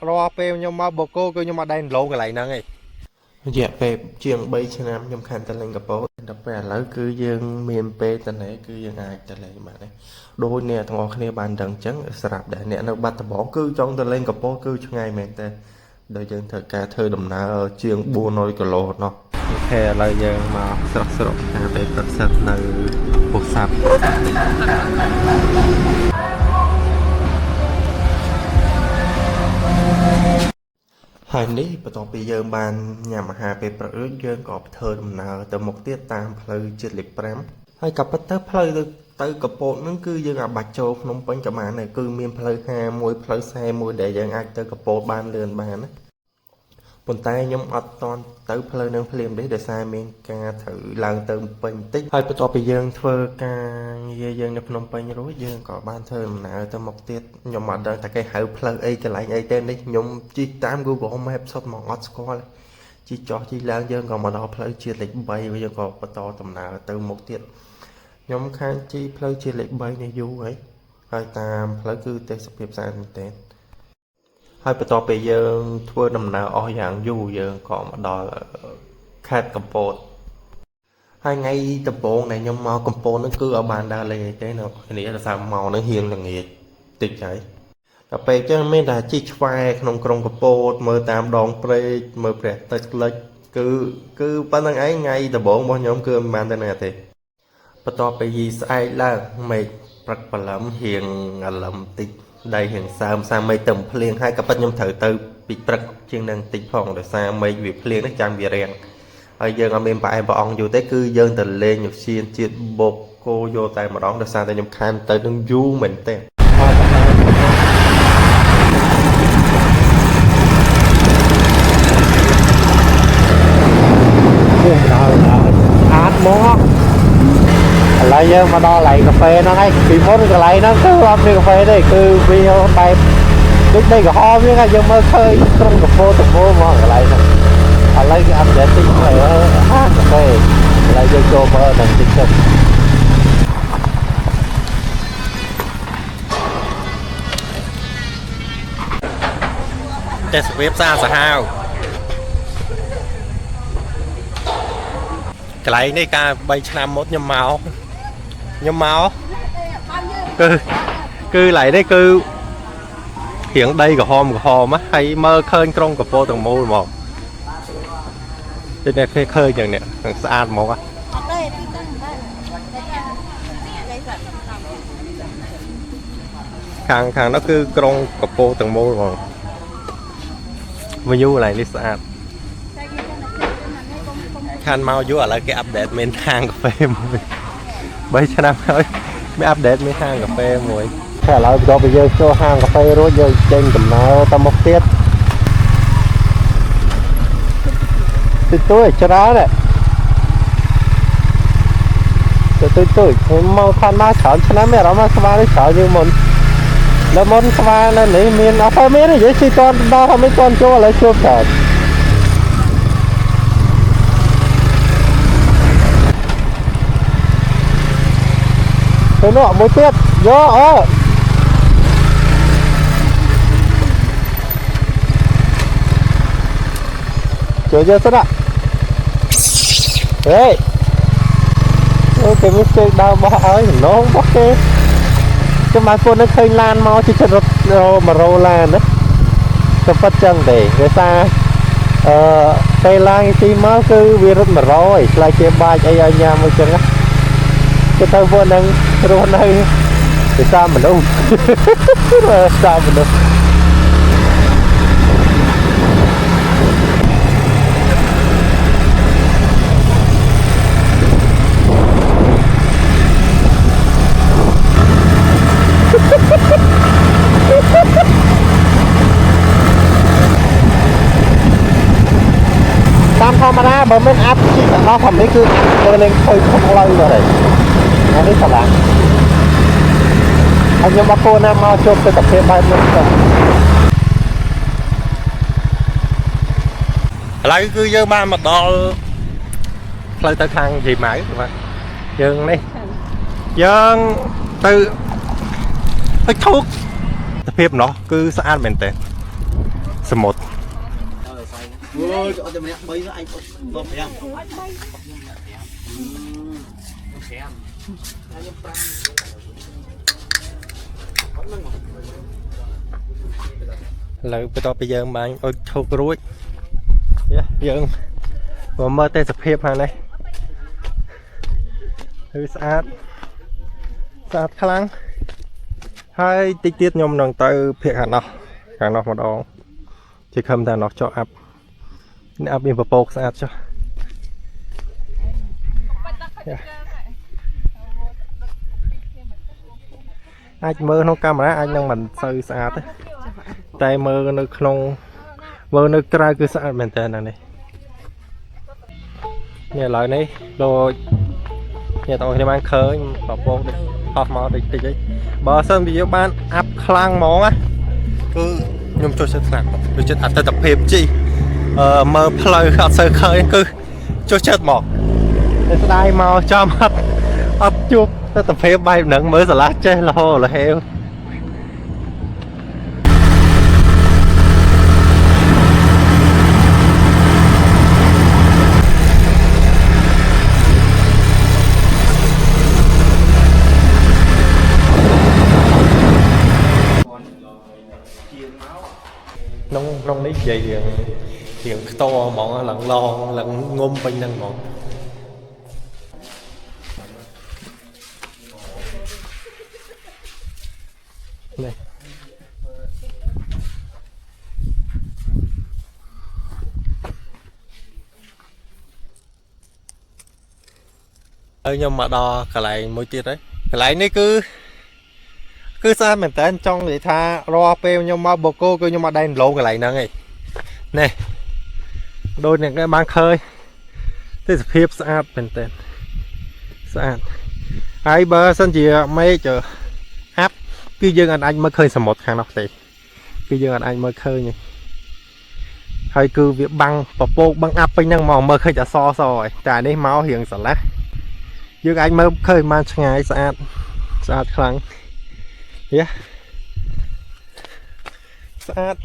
rò pe nhưng mà bồ cô cứ nhưng mà đen lộn cái lại nè ngay dạ về trường bay cho nam nhom khăn tên lên gặp bố đập về lỡ cứ dương miền pe tên này cứ dương ai tên này mà này đôi nè thằng ngọc này bàn đằng trắng sạp để nè nó bắt bỏ cứ trong tên lên gặp bố cứ cho ngày mẹ tên đời dân thật cả thơ đầm nà trường bùa nôi cờ lô nó thế là giờ mà sập sập về tập sập nơi buộc sập hai ní bắt đầu bây giờ bàn nhà mà hà về bờ dương có thơ đầm nà từ một tiết tam phơi triệt lịch prem hai cặp bắt tới phơi tới cặp bộ nó cứ dương à bạch châu nông bánh cả mà này cứ miền phơi hà môi phơi xe môi để dân ai tới cặp bộ ban lươn bàn á bồn tay nhóm ọt toàn tới phơi nâng phim đấy để sai miền ca thử lần từ bình tích hai bắt đầu bây giờ phơi ca dân nhập nông bánh rối dương có ban thơ nà từ một tiết nhóm ọt đang tại cái hậu phơi ấy cái lại ấy tên đấy nhóm chi tam Google Maps sốt mỏng ọt score chỉ cho chỉ lang dân còn mà đó phơi chia lịch bay bây giờ còn bắt đầu tầm nào từ một tiết nhóm khăn chi phơi chia lịch bay này du ấy hai tam phơi cứ tê sập hiệp sang tên hai bắt đầu bây giờ thua nằm nào ở dạng du giờ còn mà đó khát cầm bột hai ngày tập bộ này nhóm màu cầm bột nó cứ ở bàn đa lề thế nào cái này là sao màu nó hiền là nghề tịch đấy tập về cho mấy là chi khoai không còn cầm bột mơ tam đòn pre mơ pre tịch lịch cứ ban đăng ấy ngày tập bộ bao nhóm cứ bàn đây này thì bắt đầu bây giờ ai là mày rất là lắm hiền lắm tịch đây hiện sao mấy tầm phơi hai cặp bắt nhóm thử từ bị bật chương năng tịch phòng để sao mấy việc phơi nó trang bị rèn bây giờ ở bên phải bọn dù tới cứ dân từ lên nhục xiên chiết bột cô vô tay mà đón được sao tại nhóm khăn tới đừng du mình tên át mó lại giờ mà đo lại cà phê nó hay bị mốt cái lại nó cứ làm cà phê đây cứ video tay trước đây có ho với cái giờ mơ khơi trong cà phê tụi mua mà cái lại này lấy cái anh để tính này hát cà phê lại giờ cho mơ này tính chân test web ra sao hao cái này này ca bay năm mốt nhâm máu cứ lại đấy cứ hiện đây có hôm á hay mơ khơi trong cà phê tầng môi mà trên đây khơi khơi chẳng nè thằng xa một á khang nó cứ trong cà phê tầng môi mà bao nhiêu này đi xa khăn mau vô lại cái update men hang cà phê mùi bây giờ năm thôi mới update men hang cà phê mùi thế là do bây giờ cho hang cà phê rồi giờ trên tầm nào tầm một tiết từ tôi cho đó đấy từ tôi mau than má sợ cho nó mẹ đó mà sao nó sợ như mình nó muốn sao nó lấy miền ở phía miền này dễ chi con đo không mấy con cho lại chưa sợ thế nó một tiết vô chờ chưa sao ạ đấy cái mistake đau bỏ ấy nó không có cái mà con nó khơi lan mau chỉ chân mà rô lan đấy cho phát chân để người ta cây lan khi mới cứ virus mà rồi lại chơi ba chạy ở nhà mới chân á cái tao vô năng rồi này thì sao mình đâu sao mình đâu tam thom ra bờ bên áp chỉ nó thầm đấy cứ lên hơi không lâu rồi đấy nó biết sao làm anh nhưng mà cô nam chụp cái tập phim bay luôn lại cứ dơ ba mặt đo lên tới thang gì mãi mà dừng đi dừng từ cái thuốc tập phim nó cứ sao ăn mình tệ สมุด ôi có tụi mẹ bấy nữa anh có phải không លើបន្ទាប់ពីយើងបានអុជធូបរួចយើងមកមើលទេសភាពខាងនេះគឺស្អាតខ្លាំងហើយតិចទៀតខ្ញុំនឹងទៅភាគខាងនោះម្ដងជាខំតែនោះចុះអាប់នេះអាប់មានពពកស្អាតចុះអាចមើលក្នុងកាមេរ៉ាអាចនឹងមិនសូវស្អាតទេតែមើលនៅក្នុងមើលនៅក្រៅគឺស្អាតមែនតើហ្នឹងនេះឥឡូវនេះដូចអ្នកទាំងអស់គ្នាបានឃើញពពកអស់មកតិចអីបើសិនវាយើងបានអាប់ខ្លាំងហ្មងណាគឺខ្ញុំចូលចិត្តខ្លាំងចូលចិត្តអត្តតភាពជីមើលផ្លូវអត់សូវឃើញគឺចូលចិត្តមកតែស្ដាយមកចំអត់ជួបទស្សនភាពបែបហ្នឹងមើលស្រឡះចេះលហោលហេវក្នុងនេះនិយាយរៀងខ្ទហ្មងឡើងឡងឡើងងុំពេញហ្នឹងហ្មងនេះហើយខ្ញុំមកដល់កន្លែងមួយទៀតហើយកន្លែងនេះគឺស្អាតមែនតើចង់និយាយថារាល់ពេលខ្ញុំមកបូកូគឺខ្ញុំមកដែនឡងកន្លែងហ្នឹងឯងនេះដូចអ្នកបានឃើញទេសភាពស្អាតមែនតើស្អាតហើយបើសិនជាមេឃអាប់គឺយើងអាចមើលឃើញសមុទ្រខាងនោះទេគឺយើងអាចមើលឃើញហើយគឺវាបាំងពពកបាំងអាប់ពេញហ្នឹងមកមើលឃើញអសហើយតែនេះមករៀងស្រឡះយើងអាចមើលឃើញបានឆ្ងាយស្អាតខ្លាំងស្អាត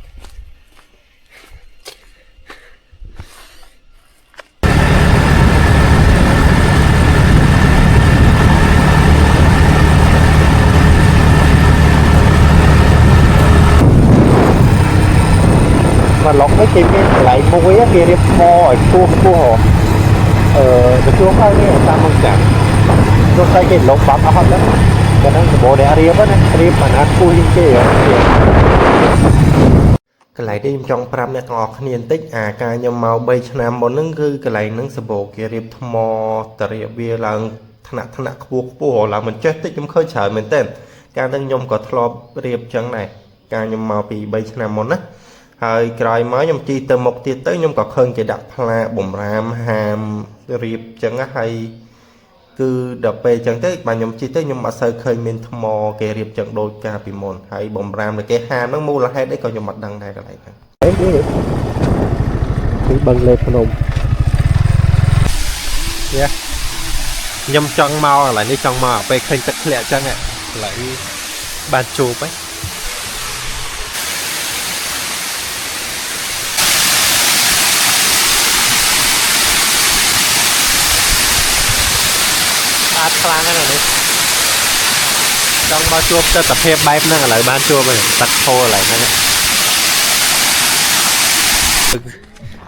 mà lọc mấy cái lại mũi á kia đi mò ở chua hồ cái chua hơi này ta mong chẳng nó sai cái lọc bắp hết đó cho nên bộ để riêng á riêng mà ăn cua như kia កន្លែងនេះខ្ញុំចង់ប្រាប់អ្នកទាំងអស់គ្នាបន្តិចអាការខ្ញុំមក3ឆ្នាំមុនហ្នឹងគឺកន្លែងហ្នឹងសបោគេរៀបថ្មតរៀបវាឡើងថ្នាក់ខ្ពស់ឡើងមិនចេះតិចខ្ញុំឃើញច្រើនមែនទែនការទាំងខ្ញុំក៏ធ្លាប់រៀបចឹងដែរការខ្ញុំមកពី3ឆ្នាំមុនណាហើយក្រោយមកខ្ញុំជីទៅមុខទៀតទៅខ្ញុំក៏ឃើញគេដាក់ផ្លាបំរាមហាមរៀបចឹងហើយគឺដល់ពេលចឹងទៅបាទខ្ញុំជីទៅខ្ញុំអត់សូវឃើញមានថ្មគេរៀបចឹងដូចកាលពីមុនហើយបំរាមតែគេហាមហ្នឹងមូលហេតុអីក៏ខ្ញុំអត់ដឹងដែរកន្លែងហ្នឹងគឺបឹងលេភ្នំខ្ញុំចង់មកកន្លែងនេះចង់មកពេលឃើញទឹកធ្លាក់ចឹងកន្លែងបានជួបខ្លាំងណាស់នេះចង់មកជួបទស្សនភាពបែបហ្នឹងឥឡូវបានជួបហើយទឹកធូរឥឡូវហ្នឹង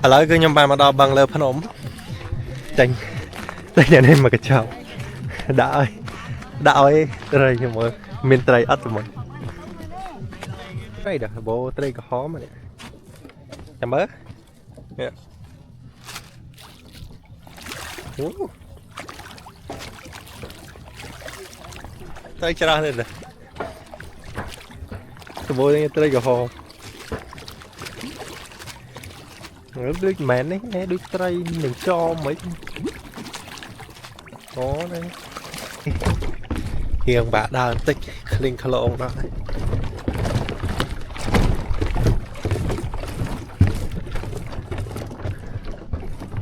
ឥឡូវគឺខ្ញុំបានមកដល់បឹងលើភ្នំចេញនេះមកកញ្ចប់ដាក់ឲ្យត្រីខ្ញុំមើលមានត្រីអត់ទេមើលត្រីដល់បោត្រីក្រហមនេះចាំមើលអូត្រីច្រើនទេទៅបោនេះត្រីក្រហមដូចមែននេះដូចត្រីនឹងចោមមិនអូនេះហៀងបាក់ដើរបន្តិចឃ្លីងខ្លងដល់ខ្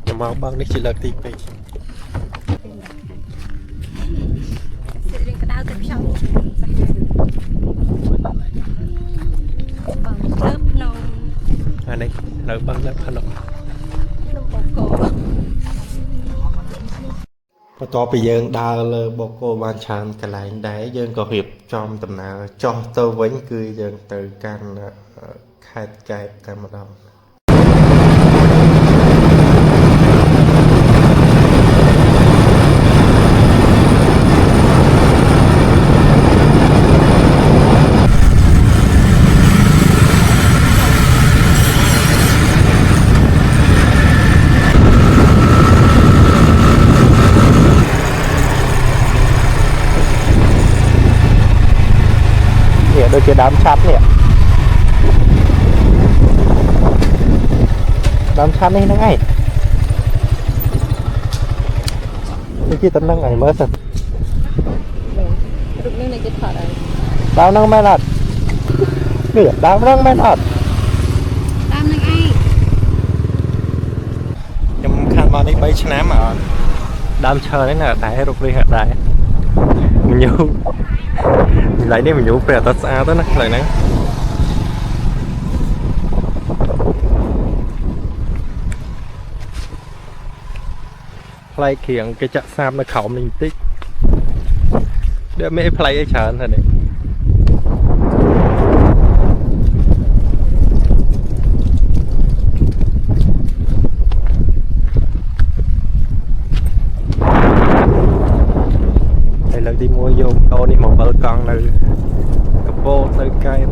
ញុំមកបឹងនេះជាលើកទី2ហ អានេះនៅបឹងនៅភ្នំ បន្ទាប់ពីយើងដើរលើបូកគោបានច្រើនកន្លែងដែរយើងក៏រៀបចំដំណើរចុះទៅវិញគឺយើងទៅកាន់ខេត្តកែបតែម្ដង ដូចជាដើមឆាត់នេះដើមឆាត់នេះហ្នឹងឯងដូចជាតំណឹងឯងមើលសិន រូបនេះគេថតហើយ ដើមហ្នឹងមែនអត់នេះដើមហ្នឹងមែនអត់ តាមនឹងឯង ខ្ញុំខាត់មកនេះ3ឆ្នាំអត់ដើមឈើនេះនៅអត់ដែររូបនេះអត់ដែរមញូកន្លែងនេះមញូពេលអត់ស្អាតទេណាកន្លែងហ្នឹងផ្លែគ្រៀងគេចាក់សាបនៅក្រោមនេះបន្តិចដែលមានផ្លែអីច្រើនហ្នឹងនេះលើកទី1យកអូនេះមកវិលកង់នៅកំពតទៅកែប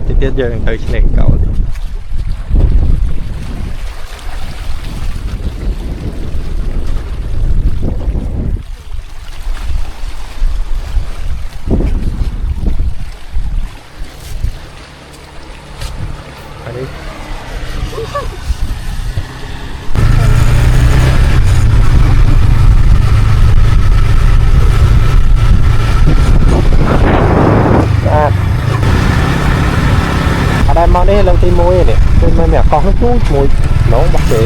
ទីទៀតយើងទៅឆ្នេរកោនេះអានេះមកនេះលើកទី1នេះគឺមិនមានកោះនោះមួយណងបាក់ទេខ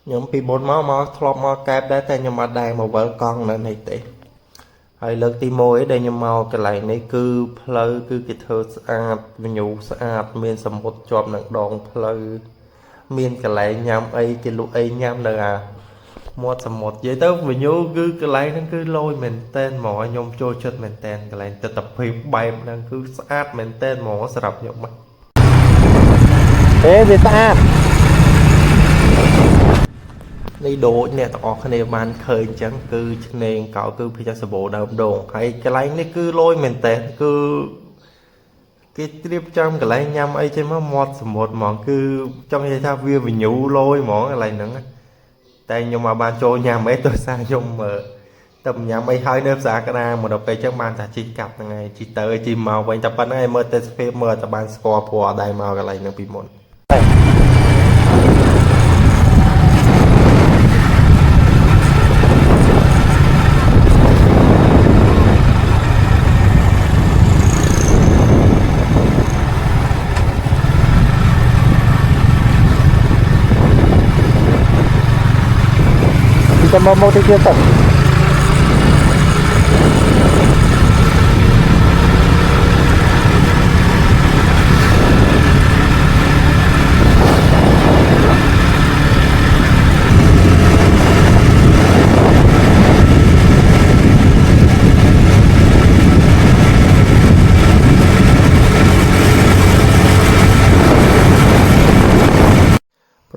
្ញុំពីមុនមកធ្លាប់មកកែបដែរតែខ្ញុំអត់ដែរមកវិលកង់នៅនេះទេហើយលើកទី1ដែលខ្ញុំមកកន្លែងនេះគឺផ្លូវគឺគេធ្វើស្អាតវិញ្ញូស្អាតមានសមុទ្រជាប់នឹងដងផ្លូវមានកន្លែងញ៉ាំអីគេលក់អីញ៉ាំនៅមាត់សមុទ្រនិយាយទៅវិញ្ញូគឺកន្លែងហ្នឹងគឺលយមែនតែនហ្មងខ្ញុំចូលចិត្តមែនតែនកន្លែងទិដ្ឋភាពបែបហ្នឹងគឺស្អាតមែនតែនហ្មងសម្រាប់ខ្ញុំហ្នឹងទេវាស្អាត នេះដូចអ្នកទាំងអស់គ្នាបានឃើញអញ្ចឹងគឺឆ្នេរកោគឺភាគសម្បូរដើមដូងហើយកន្លែងនេះគឺលយមែនតែនគឺគេត្រៀបចំកន្លែងញ៉ាំអីចេញមកមាត់សមុទ្រហ្មងគឺចង់និយាយថាវាវិញ្ញូលយហ្មងកន្លែងហ្នឹងតែខ្ញុំមកបានចូលញ៉ាំអីដោយសារខ្ញុំទៅញ៉ាំអីហើយនៅផ្សារកណ្ដាលមកដល់ពេលអញ្ចឹងបានតែជីកាប់ហ្នឹងឯងជីទៅជីមកវិញតែប៉ុណ្្នឹងឯងមើលទេសភាពមើលតែបានស្គាល់ព្រោះអត់ដែរមកកន្លែងហ្នឹងពីមុន Kita mau đi kia tận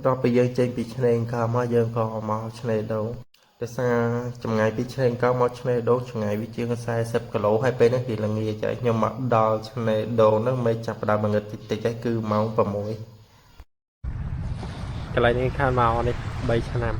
Đó bây giờ trên bịឆ្នេរកោមកយើងក៏មកឆ្នេរដូងដោយសារចម្ងាយពីឆ្នេរកោមកឆ្នេរដូងចម្ងាយវាជាង40គីឡូហើយពេលនេះគឺល្ងាចហើយខ្ញុំមកដល់ឆ្នេរដូងហ្នឹងមិនចាប់ផ្ដើមងឹតតិចតិចហើយគឺម៉ោង 6 កន្លែងនេះខានមកនេះ3ឆ្នាំ